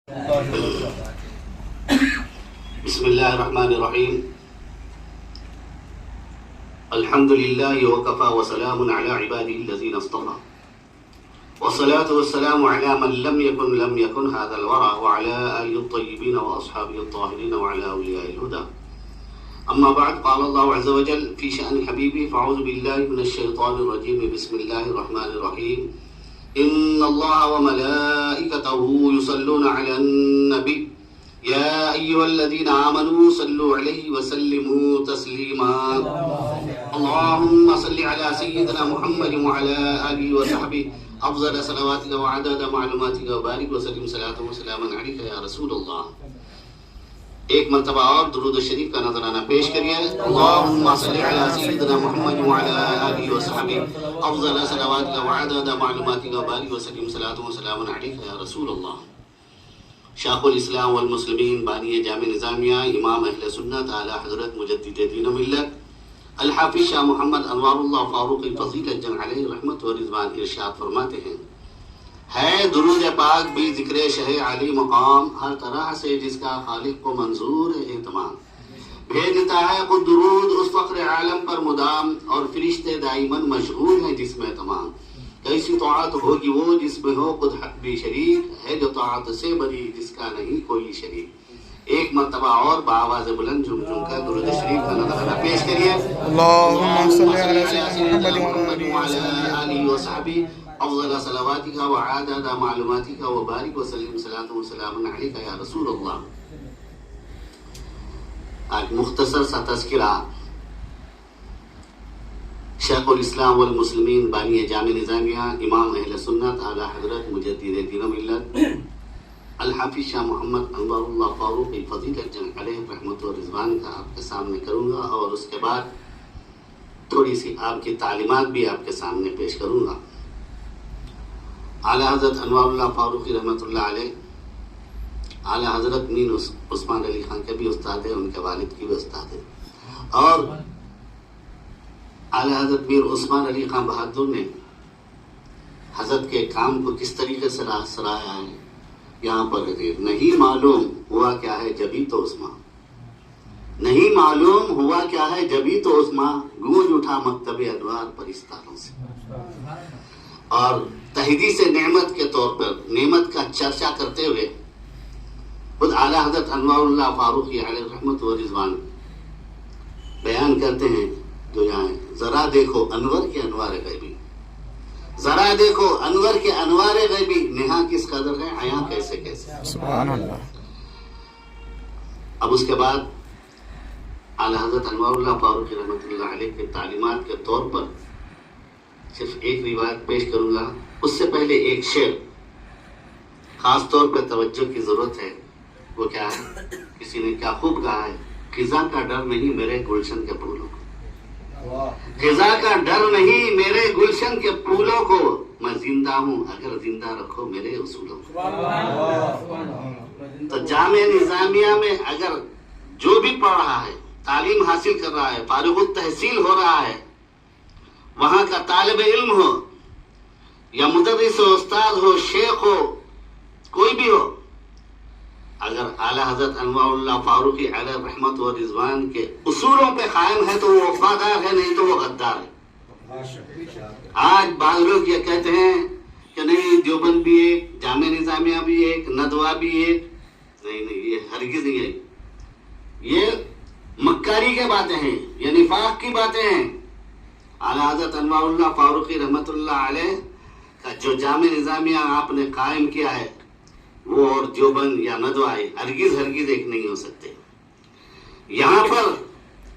بسم اللہ الرحمن الرحیم الحمد للہ وکفى وسلام علی عباده الذین اصطفى والصلاة والسلام على من لم يكن هذا الورع وعلى آله الطيبين وأصحابه الطاهرين وعلى أولياء الهدى. أما بعد، قال الله عز وجل في شأن حبيبي: فأعوذ بالله من الشيطان الرجيم، بسم الله الرحمن الرحيم. إن الله وملائكته يصلون على النبي يا أيها الذين آمنوا صلوا عليه وسلموا تسليما. اللهم صل على سيدنا محمد وعلى آله وصحبه افضل صلواتك وعدد معلوماتك وبارك وسلم صلاة وسلاما عليك يا رسول اللہ. ایک مرتبہ اور درود شریف کا نذرانہ پیش کریے. اللهم صل على سيدنا محمد وعلى آله وصحبه افضل صلواتك وعدد معلوماتك وبارك وسلم صلاة وسلاما عليك يا رسول اللہ. شیخ الاسلام والمسلمین، بانی جامع نظامیہ، امام اہل سنت، اعلی حضرت مجدد دین و ملت الحافظ شاہ محمد انوار اللہ فاروقی فضیلت جن علیہ رحمت و رضوان ارشاد فرماتے ہیں: ہے درود پاک بھی ذکر شہ علی مقام، ہر طرح سے جس کا خالق کو منظور ہے اہتمام. بھیجتا ہے خود درود اس فخر عالم پر مدام، اور فرشتے دائماً مشغول ہیں جس میں تمام. کیسی طاعت ہوگی وہ جس میں ہو خود حق بھی شریک، ہے جو طاعت سے بری جس کا نہیں کوئی شریک. ایک مرتبہ اور بآواز بلند جھوم جھوم کر درود شریف کا نذرانہ پیش کریے. اللهم صل على سيدنا محمد وعلى آله وصحبه افضل صلواتك وعدد معلوماتك وبارك وسلم صلاة وسلاما عليك يا رسول اللہ. آج مختصر سا تذکرہ شیخ الاسلام والمسلمین، بانی جامع نظامیہ، امام اہل سنت، اعلی حضرت مجدد دین و ملت الحافظ شاہ محمد انوار اللہ فاروقی فضیلت جن علیہ رحمت و رضوان کا آپ کے سامنے کروں گا، اور اس کے بعد تھوڑی سی آپ کی تعلیمات بھی آپ کے سامنے پیش کروں گا. اعلی حضرت انوار اللہ فاروقی رحمت اللہ علیہ اعلی حضرت مین عثمان علی خان کے بھی استاد ہیں، ان کے والد کی بھی استاد ہیں، اور اعلی حضرت میر عثمان علی خان بہادر نے حضرت کے کام کو کس طریقے سے سراہا ہے. یہاں پر نہیں معلوم ہوا کیا ہے جبھی تو عثمان، نہیں معلوم ہوا کیا ہے جبھی تو عثمان، گونج اٹھا مکتب انوار پرستاروں سے. اور تحدیث نعمت کے طور پر نعمت کا چرچا کرتے ہوئے خود اعلیٰ حضرت انوار اللہ فاروقی علیہ رحمت و رضوان بیان کرتے ہیں جو یہاں ہے: ذرا دیکھو انور کے انوار غیبی، ذرا دیکھو انور کے انوار غیبی، نہا کس قدر ہے، عیاں کیسے کیسے. سبحان اللہ. اب اس کے بعد اعلیٰ حضرت انوار اللہ فاروقی رحمۃ اللہ علیہ کے تعلیمات کے طور پر صرف ایک روایت پیش کروں گا. اس سے پہلے ایک شعر خاص طور پہ توجہ کی ضرورت ہے. وہ کیا ہے؟ کسی نے کیا خوب کہا ہے: خزاں کا ڈر نہیں میرے گلشن کے پھولوں کو، خزاں کا ڈر نہیں میرے گلشن کے پھولوں کو، میں زندہ ہوں اگر زندہ رکھو میرے اصولوں کو. تو جامع نظامیہ میں اگر جو بھی پڑھ رہا ہے، تعلیم حاصل کر رہا ہے، فارغ التحصیل ہو رہا ہے، وہاں کا طالب علم ہو یا مدرس ہو، استاد ہو، شیخ ہو، کوئی بھی ہو، اگر اعلیٰ حضرت انوار اللہ فاروقی علیہ رحمت و رضوان کے اصولوں پہ قائم ہے تو وہ وفادار ہے، نہیں تو وہ غدار ہے. آج بعض لوگ یہ کہتے ہیں کہ نہیں دیوبند بھی ایک، جامع نظامیہ بھی ایک، ندوہ بھی ایک. نہیں، یہ ہرگز نہیں ہے. یہ مکاری کی باتیں ہیں، یہ نفاق کی باتیں ہیں. اعلیٰ حضرت انوار اللہ فاروقی رحمت اللہ علیہ کا جو جامع نظامیہ آپ نے قائم کیا ہے، وہ اور دیوبند یا ندوہ ہرگز ایک نہیں ہو سکتے. یہاں پر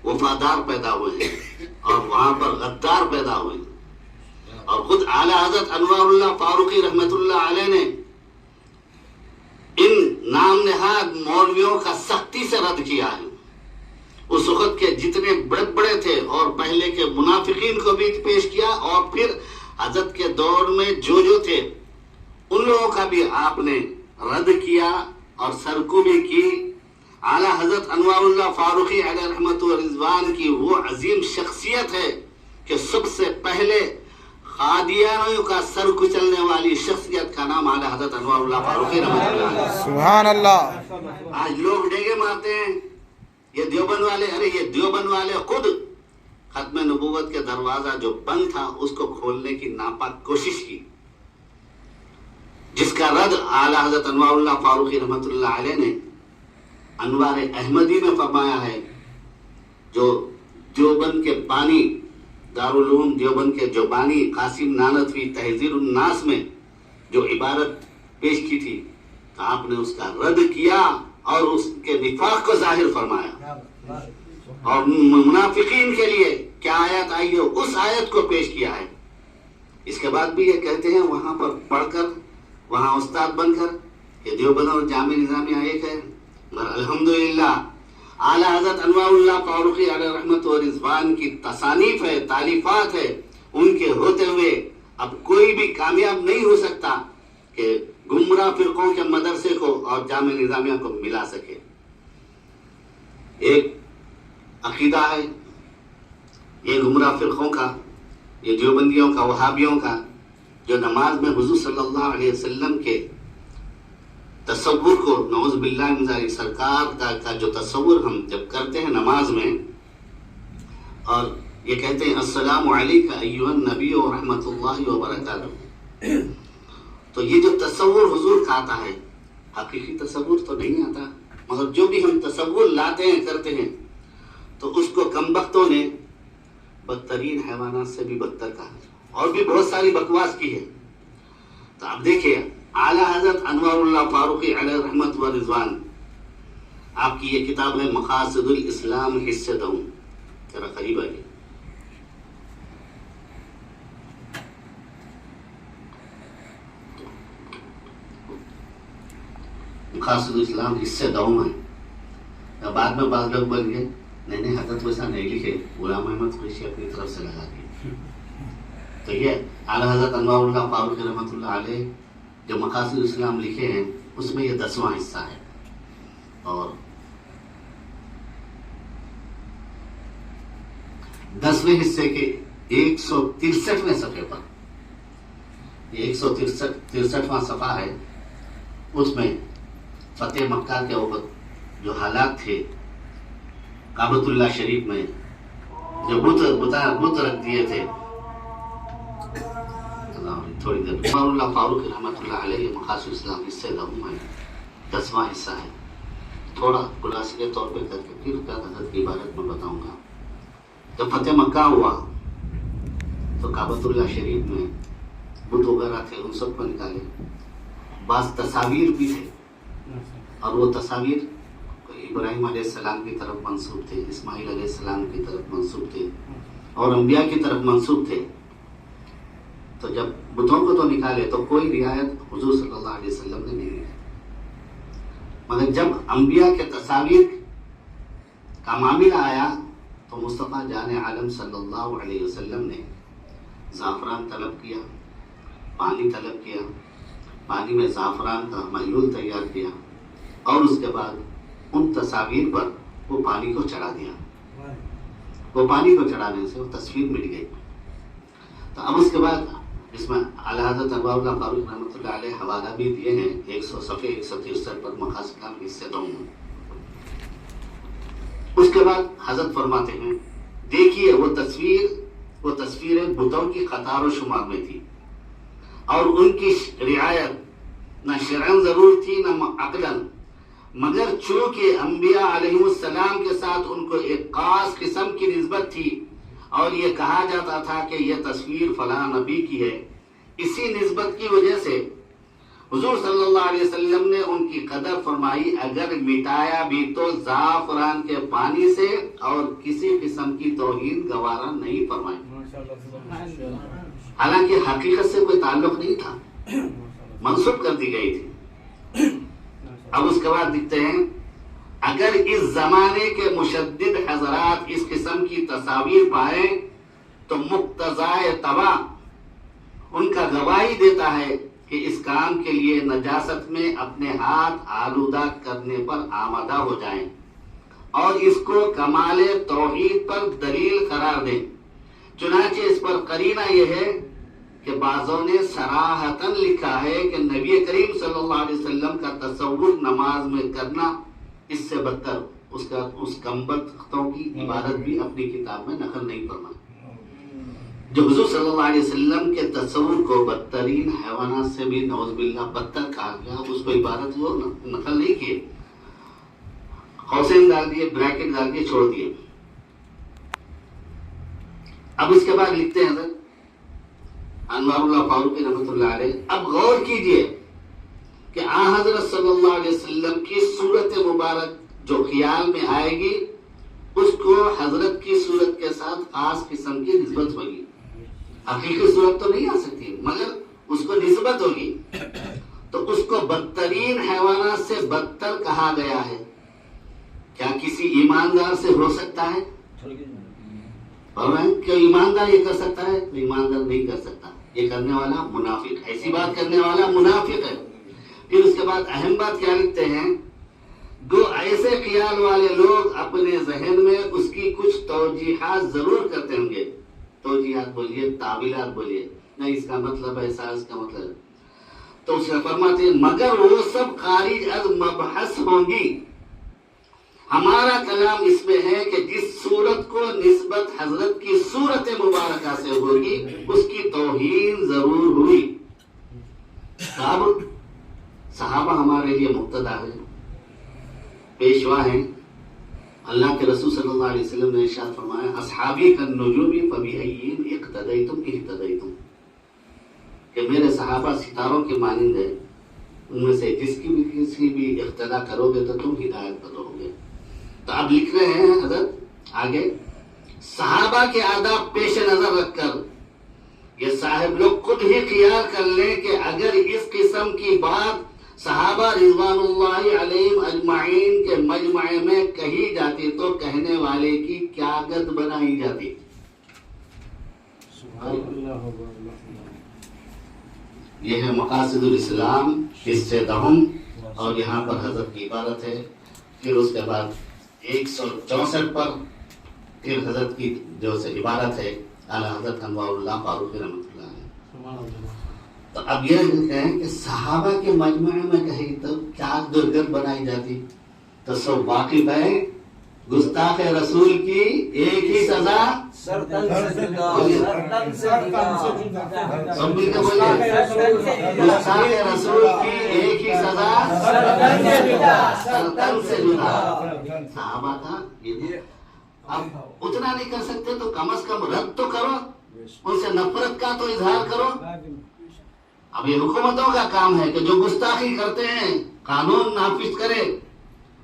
وفادار پیدا ہوئے ہیں اور وہاں پر غدار پیدا ہوئے ہیں. اور خود اعلیٰ حضرت انوار اللہ فاروقی رحمت اللہ علیہ نے ان نام نہاد مولویوں کا سختی سے رد کیا ہے. اس وقت کے جتنے بڑے تھے اور پہلے کے منافقین کو بھی پیش کیا، اور پھر حضرت کے دور میں جو تھے ان لوگوں کا بھی آپ نے رد کیا اور سرکوبی کی. اعلیٰ حضرت انوار اللہ فاروقی علیہ رحمت و رضوان کی وہ عظیم شخصیت ہے کہ سب سے پہلے قادیانیوں کا سر کچلنے والی شخصیت کا نام اعلیٰ حضرت انوار اللہ فاروقی رحمۃ اللہ علیہ۔ سبحان اللہ۔ آج لوگ ڈیگے مارتے ہیں یہ دیوبند والے، ارے یہ دیوبند والے خود ختم نبوت کے دروازہ جو بند تھا اس کو کھولنے کی ناپاک کوشش کی، جس کا رد اعلیٰ حضرت انوار اللہ فاروقی رحمۃ اللہ علیہ نے انوار احمدی میں فرمایا ہے، جو دیوبند کے بانی، دارالعلوم دیوبند کے جو بانی قاسم نانوتوی تحذیر الناس میں جو عبارت پیش کی تھی، تو آپ نے اس کا رد کیا اور اس کے نفاق کو ظاہر فرمایا، اور منافقین کے لیے کیا آیت آئی ہے اس آیت کو پیش کیا ہے۔ اس کے بعد بھی یہ کہتے ہیں وہاں پر پڑھ کر، وہاں استاد بن کر، یہ دیوبند اور جامع نظامیہ ایک ہے، مگر الحمدللہ اعلیٰ حضرت انوار اللہ فاروقی علیہ رحمت و رضوان کی تصانیف ہے، تالیفات ہے، ان کے ہوتے ہوئے اب کوئی بھی کامیاب نہیں ہو سکتا کہ گمراہ فرقوں کے مدرسے کو اور جامع نظامیہ کو ملا سکے۔ ایک عقیدہ ہے یہ گمراہ فرقوں کا، یہ دیوبندیوں کا، وہابیوں کا، جو نماز میں حضور صلی اللہ علیہ وسلم کے تصور کو، نعوذ باللہ من ذالک، سرکار کا جو تصور ہم جب کرتے ہیں نماز میں، اور یہ کہتے ہیں السلام علیکہ ایھا النبی و رحمۃ اللہ وبرکاتہ، تو یہ جو تصور حضور کا آتا ہے، حقیقی تصور تو نہیں آتا، مگر جو بھی ہم تصور لاتے ہیں کرتے ہیں تو اس کو کمبختوں نے بدترین حیوانات سے بھی بدتر کہا اور بھی بہت ساری بکواس کی ہے۔ تو اب دیکھیے اعلیٰ حضرت انوار اللہ فاروقی علیہ رحمت و رضوان، آپ کی یہ کتاب ہے مقاصد الاسلام حصہ دوں، ذرا قریب آئیے۔ مقاصد الاسلام حصہ دوں ہے، بعد میں بعض لوگ بن گئے نہیں حضرت ویسا نہیں لکھے، غلام احمد قریشی اپنی طرف سے لگا دیے۔ تو یہ اعلیٰ حضرت انوار اللہ فاروقی رحمۃ اللہ علیہ جو مقاصد الاسلام لکھے ہیں اس میں یہ 10واں حصہ ہے، اور 10ویں حصے کے 163ویں صفحے پر، یہ 163واں صفحہ ہے، اس میں فتح مکہ کے وقت جو حالات تھے کعبۃ اللہ شریف میں جو بت رکھ دیے تھے، تھوڑی دیر انوار اللہ فاروقی رحمۃ اللہ علیہ مقاصد الاسلام حصہ دوں ہے، 10واں حصہ ہے۔ تھوڑا خلاصے کے طور پہ کر کے پھر حضرت کی عبارت میں بتاؤں گا۔ جب فتح مکہ ہوا تو کعبۃ اللہ شریف میں بت وغیرہ تھے، ان سب کو نکالے، بعض تصاویر بھی تھے، اور وہ تصاویر ابراہیم علیہ السلام کی طرف منسوب تھے، اسماعیل علیہ السلام کی طرف منسوب تھے، اور انبیاء کی طرف منسوب تھے۔ تو جب بتوں کو تو نکالے تو کوئی رعایت حضور صلی اللہ علیہ وسلم نے نہیں دی، مگر جب انبیاء کے تصاویر کا معاملہ آیا تو مصطفیٰ جان عالم صلی اللہ علیہ وسلم نے زعفران طلب کیا، پانی طلب کیا، پانی میں زعفران کا محلول تیار کیا، اور اس کے بعد ان تصاویر پر وہ پانی کو چڑھا دیا۔ وہ پانی کو چڑھانے سے وہ تصویر مٹ گئی۔ تو اب اس کے بعد اس میں اعلیٰ حضرت انوار اللہ فاروقی رحمۃ اللہ علیہ حوالہ بھی دیے ہیں، 100 صفحے 163 پر مقاصد الاسلام حصہ دوں۔ اس کے بعد حضرت فرماتے ہیں دیکھیے وہ تصویریں بتوں کی قطار و شمار میں تھی، اور ان کی رعایت نہ شرعاً ضرور تھی نہ عقلاً، مگر چونکہ انبیاء علیہ السلام کے ساتھ ان کو ایک خاص قسم کی نسبت تھی، اور یہ کہا جاتا تھا کہ یہ تصویر فلاں نبی کی ہے، اسی نسبت کی وجہ سے حضور صلی اللہ علیہ وسلم نے ان کی قدر فرمائی، اگر مٹایا بھی تو زعفران کے پانی سے، اور کسی قسم کی توہین گوارا نہیں فرمائی، حالانکہ حقیقت سے کوئی تعلق نہیں تھا، منسوب کر دی گئی تھی۔ اب اس کے بعد دکھتے ہیں اگر اس زمانے کے مشدد حضرات اس قسم کی تصاویر پائیں تو مقتضائے طبع ان کا گواہی دیتا ہے کہ اس کام کے لیے نجاست میں اپنے ہاتھ آلودہ کرنے پر آمادہ ہو جائیں، اور اس کو کمال توحید پر دلیل قرار دیں۔ چنانچہ اس پر قرینہ یہ ہے کہ بعضوں نے صراحتاً لکھا ہے کہ نبی کریم صلی اللہ علیہ وسلم کا تصور نماز میں کرنا اس سے بدتر، اس کمبختوں کی عبادت بھی اپنی کتاب میں نقل نہیں فرمائی۔ جو حضور صلی اللہ علیہ وسلم کے تصور کو بدترین حیوانات سے بھی نعوذ باللہ بدتر کہا گیا، اس کو عبادت وہ نقل نہیں کیے، قوسین ڈال دیے، بریکٹ ڈال دیے، چھوڑ دیے۔ اب اس کے بعد لکھتے ہیں حضرت انوار اللہ فاروقی رحمۃ اللہ علیہ، اب غور کیجئے کہ آن حضرت صلی اللہ علیہ وسلم کی صورت مبارک جو خیال میں آئے گی اس کو حضرت کی صورت کے ساتھ خاص قسم کی نسبت ہوگی، حقیقی صورت تو نہیں آ سکتی مگر اس کو نسبت ہوگی، تو اس کو بدترین حیوانات سے بدتر کہا گیا ہے۔ کیا کسی ایماندار سے ہو سکتا ہے؟ کیا ایماندار یہ کر سکتا ہے؟ تو ایماندار نہیں کر سکتا، یہ کرنے والا منافق، ایسی بات کرنے والا منافق ہے۔ پھر اس کے بعد اہم بات کیا لکھتے ہیں، گو ایسے خیال والے لوگ اپنے ذہن میں اس کی کچھ توجیحات ضرور کرتے ہوں گے، توجیحات بولیے، تعویلات بولیے، نہیں اس کا مطلب ایسا، اس کا مطلب، تو اس سے فرماتے ہیں مگر وہ سب خارج از مبحث ہوں گی۔ ہمارا کلام اس میں ہے کہ جس صورت کو نسبت حضرت کی صورت مبارکہ سے ہوگی اس کی توہین ضرور ہوئی۔ صحابہ ہمارے لیے مقتدا ہے، پیشوا ہیں۔ اللہ کے رسول صلی اللہ علیہ وسلم نے ارشاد فرمایا اصحابی کالنجوم فبأیہم اقتدیتم اہتدیتم، کہ میرے صحابہ ستاروں کے مانند ہیں، ان میں سے جس کی بھی کسی بھی اقتدا کرو گے تو تم ہدایت پر رہو گے۔ تو اب لکھ رہے ہیں حضرت آگے، صحابہ کے آداب پیش نظر رکھ کر یہ صاحب لوگ خود ہی خیال کر لیں کہ اگر اس قسم کی بات صحابہ رضوان اللہ علیہم اجمعین کے مجمع میں کہی جاتی تو کہنے والے کی کیا گد بنائی جاتی۔ یہ ہے مقاصد الاسلام، اس سے دہم، اور یہاں پر حضرت کی عبارت ہے۔ پھر اس کے بعد 164 پر پھر حضرت کی جو سے عبارت ہے اعلیٰ حضرت انوار اللہ فاروقی رحمۃ اللہ علیہ۔ تو اب یہ کہیں کہ صحابہ کے مجمع میں کہیں تو کیا درگت بنائی جاتی، تو سب واقف ہے گستاخ رسول کی ایک ہی سزا، سب مل کے بولے، گستاخ رسول کی ایک ہی سزا، سرطن سے جدا۔ صحابہ کا یہ اب اتنا نہیں کر سکتے تو کم از کم رد تو کرو، ان سے نفرت کا تو اظہار کرو۔ اب یہ حکومتوں کا کام ہے کہ جو گستاخی کرتے ہیں قانون نافذ کرے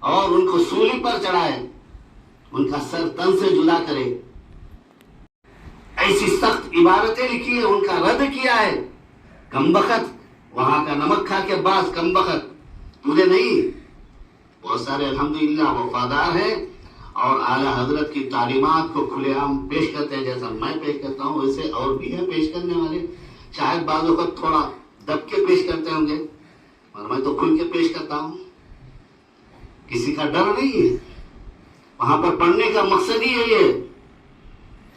اور ان کو سولی پر چڑھائے، ان کا سر تن سے جدا کرے۔ ایسی سخت عبارتیں لکھی ہیں، ان کا رد کیا ہے۔ کمبخت، وہاں کا نمک کھا کے بعض کمبخت، تجھے نہیں، بہت سارے الحمدللہ وفادار ہیں اور اعلیٰ حضرت کی تعلیمات کو کھلے عام پیش کرتے ہیں، جیسا میں پیش کرتا ہوں ویسے اور بھی ہیں پیش کرنے والے، شاید بعض وقت تھوڑا دب کے پیش کرتے ہوں گے اور میں تو کھل کے پیش کرتا ہوں، کسی کا ڈر نہیں ہے۔ وہاں پر پڑھنے کا مقصد ہی یہ ہے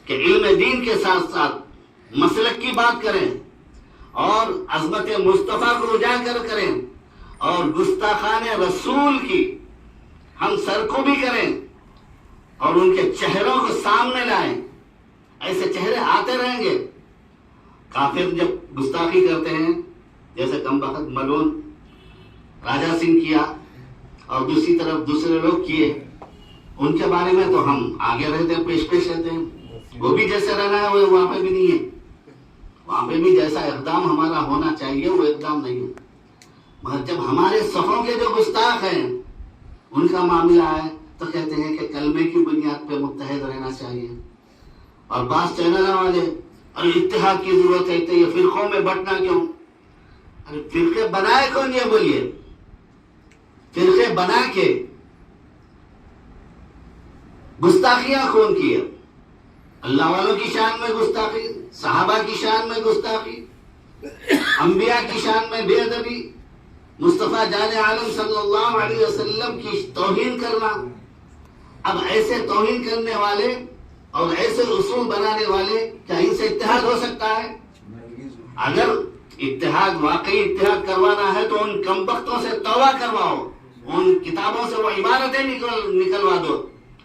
کہ علم دین کے ساتھ ساتھ مسلک کی بات کریں اور عظمت مصطفیٰ کو اجاگر کریں اور گستاخان رسول کی ہم سر کو بھی کریں اور ان کے چہروں کو سامنے لائیں۔ ایسے چہرے آتے رہیں گے۔ کافر جب گستاخی کرتے ہیں، جیسے کمبخت ملون راجہ سنگھ کیا اور دوسری طرف دوسرے لوگ کیے، ان کے بارے میں تو ہم آگے رہتے ہیں، پیش رہتے ہیں۔ وہ بھی جیسے رہنا ہے وہ وہاں پہ بھی نہیں ہے، وہاں پہ بھی جیسا اقدام ہمارا ہونا چاہیے وہ اقدام نہیں ہے۔ مگر جب ہمارے صفوں کے جو گستاخ ہیں ان کا معاملہ ہے تو کہتے ہیں کہ کلمے کی بنیاد پہ متحد رہنا چاہیے، اور بعض چینل والے اور اتحاد کی ضرورت ہے تو یہ فرقوں میں بٹنا کیوں؟ ارے فرقے بنائے کون؟ یہ بولیے، فرقے بنا کے گستاخیاں کون کی ہے؟ اللہ والوں کی شان میں گستاخی، صحابہ کی شان میں گستاخی، انبیاء کی شان میں بے ادبی، مصطفیٰ جان عالم صلی اللہ علیہ وسلم کی توہین کرنا۔ اب ایسے توہین کرنے والے اور ایسے اصول بنانے والے کیا ان سے اتحاد ہو سکتا ہے؟ اگر اتحاد واقعی اتحاد کروانا ہے تو ان کمبختوں سے توبہ کرواؤ، ان کتابوں سے وہ عبارتیں نکلوا دو،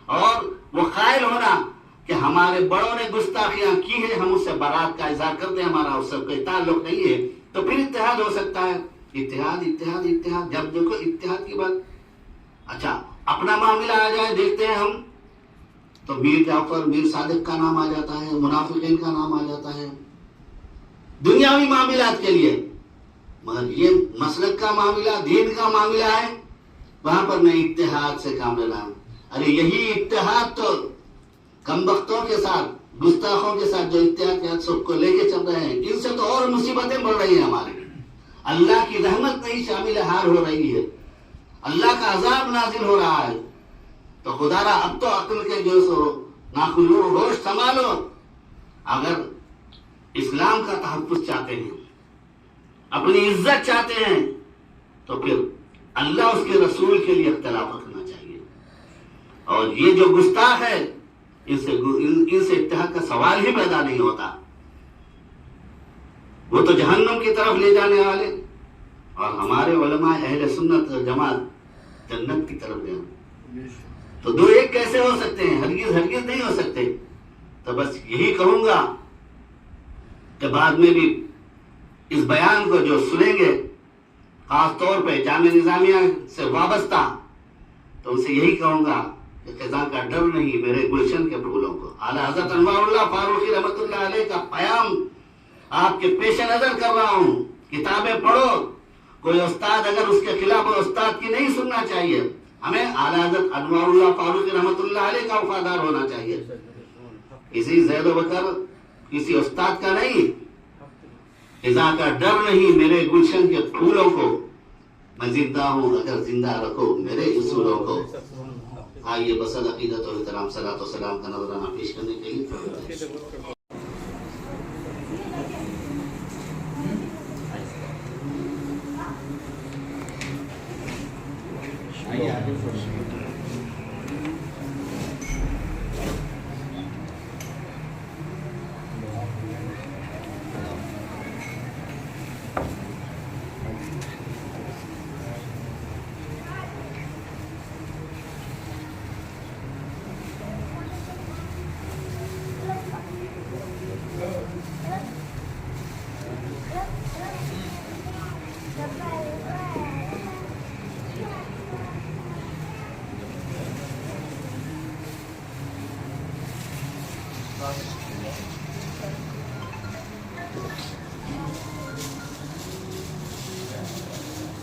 اور وہ قائل ہونا کہ ہمارے بڑوں نے گستاخیاں کی ہیں، ہم اس سے برات کا اظہار کرتے ہیں، ہمارا اس سے کوئی تعلق نہیں ہے، تو پھر اتحاد ہو سکتا ہے۔ اتحاد اتحاد اتحاد، جب دیکھو اتحاد کی بات۔ اچھا اپنا معاملہ آ جائے، دیکھتے ہیں ہم تو میر جعفر، میر صادق کا نام آ جاتا ہے، منافقین کا نام آ جاتا ہے دنیاوی معاملات کے لیے، مگر یہ مسلک کا معاملہ، دین کا معاملہ ہے، وہاں پر میں اتحاد سے کام لینا ہے۔ ارے یہی اتحاد تو کمبختوں کے ساتھ، گستاخوں کے ساتھ جو اتحاد کے سب کو لے کے چل رہے ہیں، ان سے تو اور مصیبتیں بڑھ رہی ہیں ہمارے، اللہ کی رحمت نہیں شامل حال ہو رہی ہے، اللہ کا عذاب نازل ہو رہا ہے۔ تو خدا را اب تو عقل کے جو سو ناخلو ہوش سنبھالو۔ اگر اسلام کا تحفظ چاہتے ہیں، اپنی عزت چاہتے ہیں، تو پھر اللہ اس کے رسول کے لیے اختلاف رکھنا چاہیے، اور یہ جو گستاخ ہے ان سے اتحاد کا سوال ہی پیدا نہیں ہوتا، وہ تو جہنم کی طرف لے جانے والے، اور ہمارے علماء اہل سنت و جماعت جنت کی طرف لے۔ تو دو ایک کیسے ہو سکتے ہیں؟ ہرگز ہرگز نہیں ہو سکتے۔ تو بس یہی کہوں گا کہ بعد میں بھی اس بیان کو جو سنیں گے، خاص طور پہ جامعہ نظامیہ سے وابستہ، تو ان سے یہی کہوں گا کہ خزاں کا ڈر نہیں میرے گلشن کے پھولوں کو۔ اعلیٰ حضرت انوار اللہ فاروقی رحمۃ اللہ علیہ کا پیام آپ کے پیش نظر کر رہا ہوں، کتابیں پڑھو، کوئی استاد اگر اس کے خلاف ہو، استاد کی نہیں سننا چاہیے، ہمیں اعلیٰ حضرت انوار اللہ فاروقی رحمۃ اللہ علیہ کا وفادار ہونا چاہیے، کسی زید و بکر، کسی استاد کا نہیں۔ خزاں کا ڈر نہیں میرے گلشن کے پھولوں کو، میں زندہ ہوں اگر زندہ رکھو میرے اصولوں کو۔ آئیے بصد عقیدت و احترام صلاۃ و سلام کا نذرانہ پیش کرنے کے لیے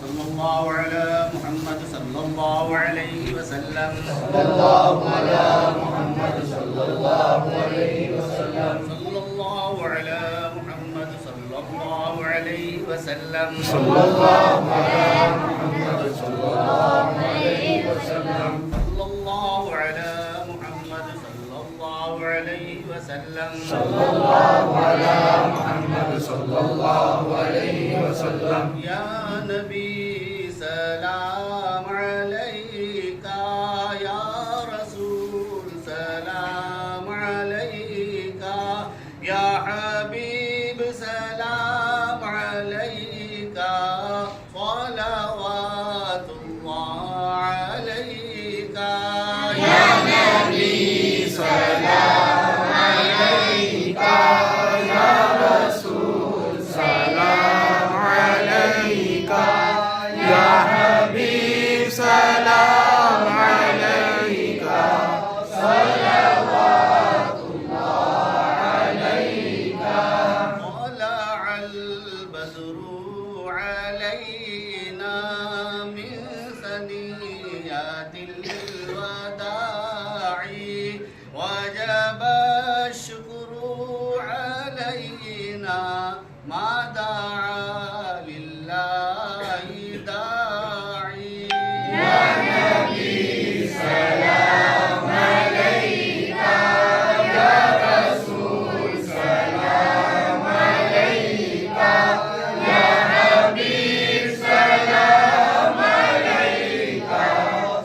صلی اللہ علی محمد صلی اللہ علیہ وسلم، صلی اللہ علی محمد صلی اللہ علیہ وسلم، صلی اللہ علی محمد صلی اللہ علیہ وسلم، صلی اللہ علی محمد صلی اللہ علیہ وسلم، صلی اللہ علی محمد صلی اللہ علیہ وسلم، صلی اللہ علی محمد صلی اللہ علیہ وسلم۔ یا نبی سلام علیکہ، یا رسول سلام علیکہ، یا حبیب سلام علیکہ، صلوات اللہ علیکہ، یا نبی سلام علیکہ، یا رسول سلام علیکہ، یا حبیب سلام علیکہ، صلوات اللہ علیکہ، طلع البدر علینا من ثنیات الوداع، وجب الشکر علینا ما دعا للہ داعی، یا نبی سلام علیکہ، یا رسول سلام علیکہ، یا حبیب سلام علیکہ،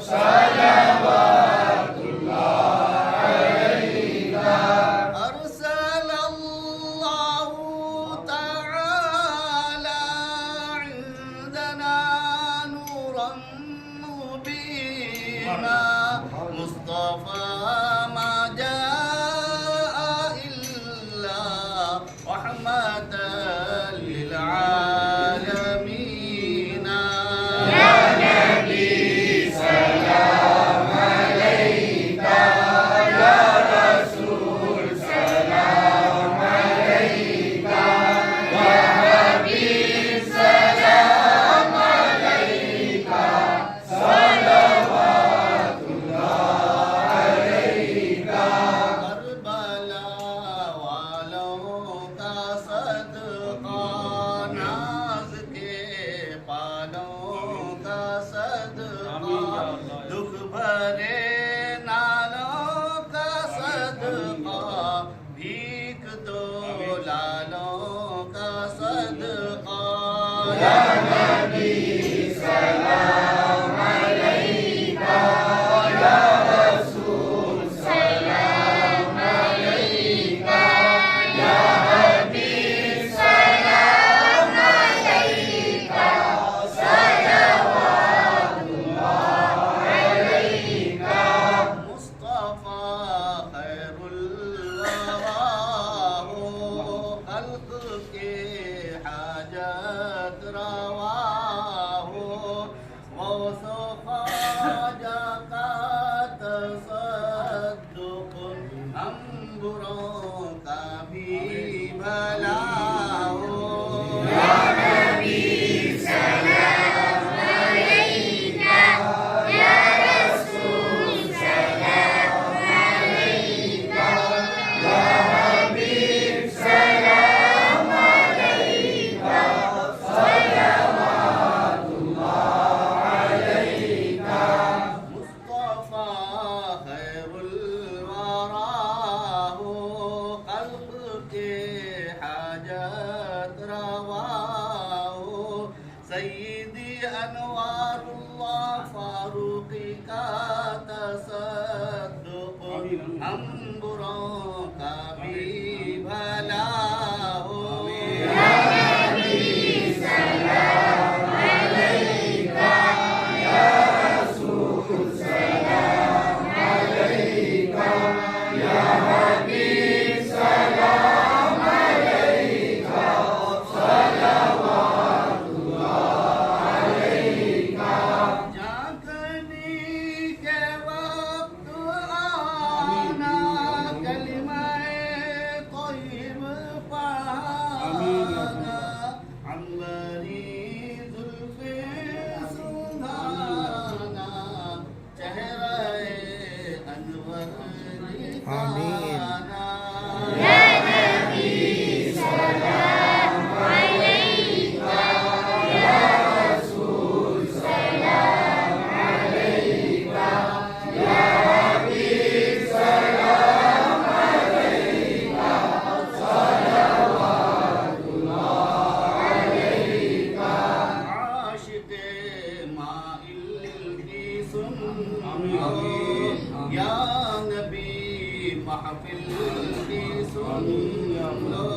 صلوات نبينا مصطفى ما جاء إلا رحمة للعالمين يا نبي سلام عليك يا رسول سلام عليك يا حبيب سلام عليك صلوات الله عليك کربلا والوں کا صدقہ ناز کے پالوں کا صدقہ دکھ بھرے نالوں کا صدقہ بھیک دو لالوں کا صدقہ یا نبی سلام علیک یا رسول سلام علیک یا حبیب سلام علیک صلوات اللہ علیک مصطفیٰ خیر الورا ہو خلق کے حاجت روا ہو غوث و خواجہ کا تصدق انبروں کا بھی بھلا ہو یا نبی سلام علیک یا رسول سلام علیک یا حبیب سلام علیک صلوات اللہ علیک مصطفیٰ خیر الورا ہو خلق کے حاجت روا ہو سیدی انوار اللہ فاروقی کا تصدق انبروں کا بھی بھلا ہو یا نبی سلام علیک یا رسول سلام علیک یا حبیب سلام علیک صلوات اللہ علیک جاگنے کے وقت آنا کلمہ طیب پڑھانا عنبری زلف سنانا چہرہ انور دکھانا یا نبی سلام علیک یا رسول سلام علیک یا حبیب سلام علیک صلوات اللہ علیک عاشق مائل کی سن لو یا نبی محفل کی سن لو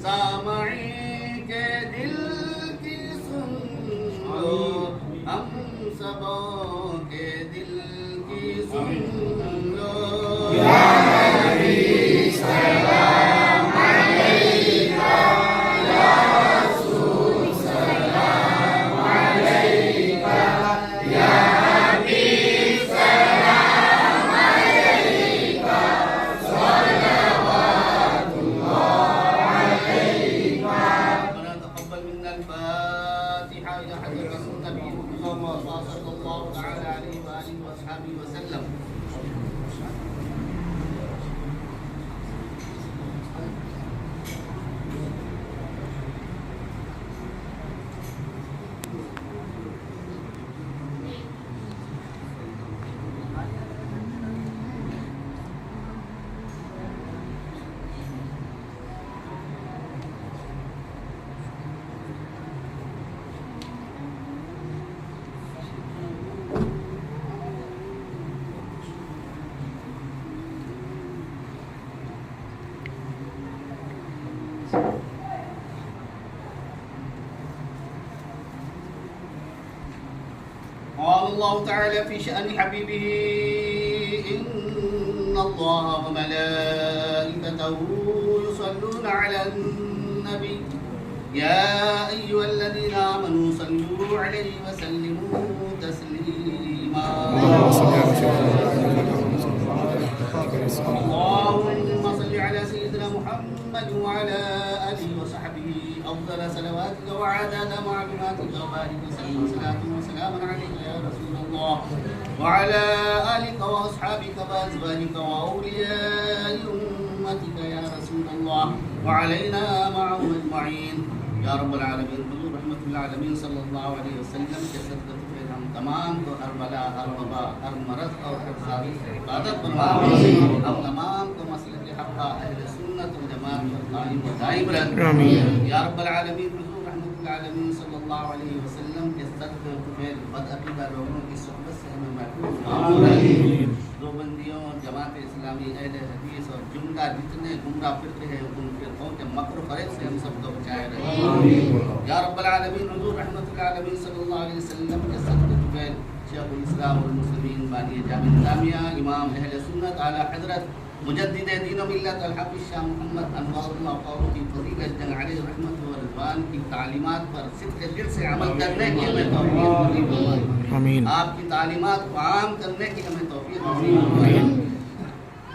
سامعین کے دل کی سن لو ہم سبوں کے دل کی سن لو یا نبی سلام علیک یا رسول سلام علیک یا حبیب سلام علیک صلوات اللہ علیک ربنا تقبل منا الفاتحة إلى حضرة النبي محمد صلى الله تعالى عليه وآله وأصحابه وسلم الله تعالى في شأن حبيبه إن الله وملائكته يصلون على النبي يا أيها الذين آمنوا صلوا عليه وسلموا تسليما اللهم صل على سيدنا محمد وعلى آله وصحبه أفضل صلواتك وعدد معلوماتك وبارك وسلم صلاة وسلاما عليك يا رسول الله وعلى آلك وأصحابك وأزواجك وأولياء أمتك يا رسول الله وعلينا معهم أجمعين یا رب العالمین حضور رحمت العالمین صلی اللہ علیہ وسلم کے صدقے پہ ہم تمام کو ہر بلا ہر وبا ہر مرض اور ہر ساری عبادت بنوا ہم تمام کو مسلک حق اہل سنت والجماعت پر قائم و دائم رکھ یا رب العالمین حضور رحمت العالمین صلی اللہ علیہ وسلم کے صدقے پہ بد عقیدہ لوگوں کی صحبت سے ہمیں محفوظ فرمائے دیوبندیوں جماعت اسلامی اہل حدیث اور جملہ جتنے گمراہ فرقے ہیں ان فرقوں کے مکر و فریب سے ہم سب کو بچائے رہے یا رب العالمین حضور رحمت العالمین صلی اللہ علیہ وسلم کے صدقے پہ شیخ الاسلام والمسلمین بانی جامع اسلامیہ امام اہل سنت اعلی حضرت مجدد دین و ملت الحق شاہ محمد انوار اللہ فاروقی فضیلت جنگ علیہ رحمت و رضوان کی تعلیمات پر صدق دل سے عمل کرنے کی ہمیں توفیق نصیب فرمائے آمین آپ کی تعلیمات کو عام کرنے کی ہمیں توفیق نصیب فرمائے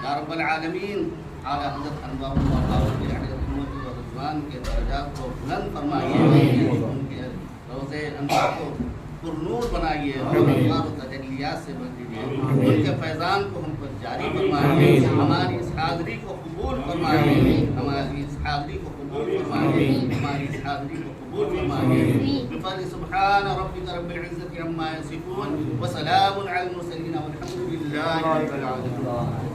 یا رب العالمین اعلی حضرت انوار اللہ فاروقی علیہ رحمت و رضوان کے درجات کو بلند فرمائیے ان کے روضے انوار کو پرنور بنائیے اور انوار و تجلیات سے بھر دیجیے ان کے فیضان کو ہم پر جاری فرمائیے ہماری اس حاضری کو قبول فرمائیے ہماری اس حاضری کو قبول فرمائیے ہماری اس حاضری کو قبول فرمائیے بفضل سبحان ربک رب العزة عما یصفون وسلام علی المرسلین والحمد للہ رب العالمین